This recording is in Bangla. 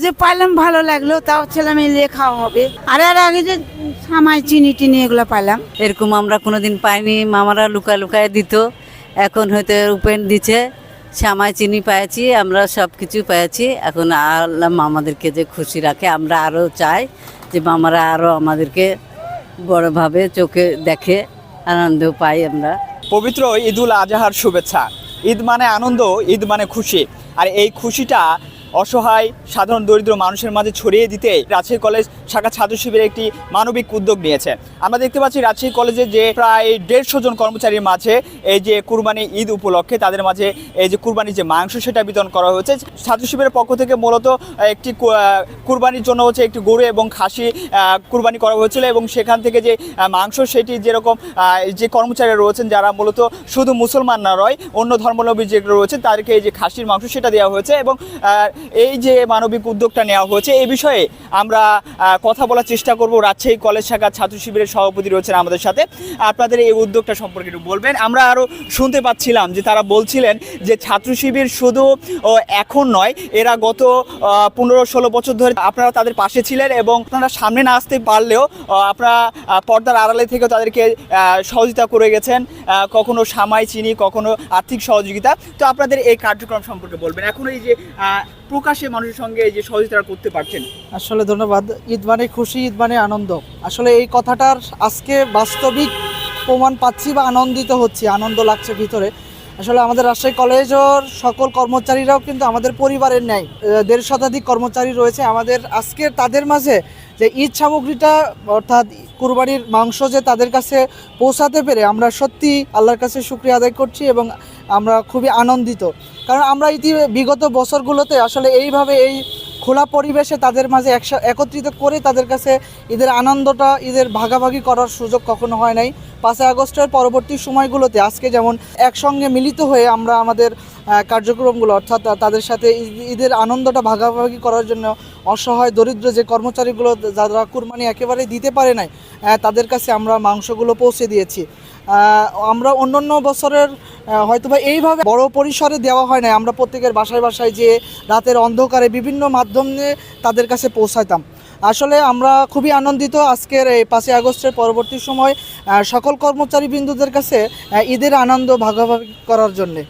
যে পাইলাম ভালো লাগলো, তাও ছেলে মেয়ে খাওয়া হবে। আর আগে যে সামাই চিনি টিনি এগুলো পাইলাম, এরকম আমরা কোনোদিন পাইনি। মামারা লুকায় লুকায় দিত, এখন হয়তো উপেন দিচ্ছে। শ্যামাই চিনি পেয়েছি, আমরা সব কিছু পেয়েছি। এখন আল্লাহ মামাদেরকে যে খুশি রাখে, আমরা আরও চাই যে মামারা আরও আমাদেরকে বড়ভাবে চোখে দেখে, আনন্দ পাই আমরা। পবিত্র ঈদুল আজহার শুভেচ্ছা। ঈদ মানে আনন্দ, ঈদ মানে খুশি। আর এই খুশিটা অসহায় সাধারণ দরিদ্র মানুষের মাঝে ছড়িয়ে দিতে রাজশাহী কলেজ শাখা ছাত্র শিবির একটি মানবিক উদ্যোগ নিয়েছে। আমরা দেখতে পাচ্ছি রাজশাহী কলেজে যে প্রায় 150 জন কর্মচারীর মাঝে এই যে কুরবানি ঈদ উপলক্ষে তাদের মাঝে এই যে কুরবানির যে মাংস সেটা বিতরণ করা হয়েছে। ছাত্র শিবিরের পক্ষ থেকে মূলত একটি কুরবানির জন্য হচ্ছে একটি গরু এবং খাসি কুরবানি করা হয়েছিল, এবং সেখান থেকে যে মাংস সেটি যেরকম যে কর্মচারীরা রয়েছেন যারা মূলত শুধু মুসলমান না রয়, অন্য ধর্মাবলম্বী যে রয়েছে তাদেরকে এই যে খাসির মাংস সেটা দেওয়া হয়েছে। এবং এই যে মানবিক উদ্যোগটা নেওয়া হয়েছে এই বিষয়ে আমরা কথা বলার চেষ্টা করব। রাজশাহী কলেজ শাখার ছাত্র শিবিরের সভাপতি রয়েছেন আমাদের সাথে, আপনাদের এই উদ্যোগটা সম্পর্কে একটু বলবেন। আমরা আরও শুনতে পাচ্ছিলাম যে তারা বলছিলেন যে ছাত্র শিবির শুধু এখন নয়, এরা গত 15-16 বছর ধরে আপনারা তাদের পাশে ছিলেন, এবং আপনারা সামনে না আসতে পারলেও আপনারা পর্দার আড়ালে থেকেও তাদেরকে সহযোগিতা করে গেছেন, কখনো সামাই চিনি, কখনো আর্থিক সহযোগিতা। তো আপনাদের এই কার্যক্রম সম্পর্কে বলবেন। এখন এই যে প্রকাশ্যে মানুষের সঙ্গে এই যে সহযোগিতা করতে পারছেন। আসলে ধন্যবাদ। ঈদ মানে খুশি, ঈদ মানে আনন্দ। আসলে এই কথাটার আজকে বাস্তবিক প্রমাণ পাচ্ছি বা আনন্দিত হচ্ছি, আনন্দ লাগছে ভিতরে। আসলে আমাদের রাজশাহী কলেজের সকল কর্মচারীরাও কিন্তু আমাদের পরিবারের ন্যায়। 150 শতাধিক কর্মচারী রয়েছে আমাদের। আজকের তাদের মাঝে যে ঈদ সামগ্রীটা অর্থাৎ কুরবানির মাংস যে তাদের কাছে পৌঁছাতে পেরে আমরা সত্যি আল্লাহর কাছে শুকরিয়া আদায় করছি, এবং আমরা খুবই আনন্দিত। কারণ আমরা বিগত বছরগুলোতে আসলে এইভাবে এই খোলা পরিবেশে তাদের মাঝে একত্রিত করে তাদের কাছে ঈদের আনন্দটা, ঈদের ভাগাভাগি করার সুযোগ কখনো হয় নাই। 5 আগস্টের পরবর্তী সময়গুলোতে আজকে যেমন একসঙ্গে মিলিত হয়ে আমরা আমাদের কার্যক্রমগুলো অর্থাৎ তাদের সাথে ঈদের আনন্দটা ভাগাভাগি করার জন্য অসহায় দরিদ্র যে কর্মচারীগুলো যারা কুরবানি একেবারেই দিতে পারে নাই, তাদের কাছে আমরা মাংসগুলো পৌঁছে দিয়েছি। আমরা অন্যান্য বছরের হয়তোবা এইভাবে বড় পরিসরে দেওয়া হয় না, আমরা প্রত্যেকের বাসায় বাসায় যে রাতের অন্ধকারে বিভিন্ন মাধ্যমে তাদের কাছে পৌঁছাইতাম। আসলে আমরা খুবই আনন্দিত আজকের এই 5 আগস্টের পরবর্তী সময় সকল কর্মচারী বিন্দুদের কাছে ঈদের আনন্দ ভাগাভাগি করার জন্যে।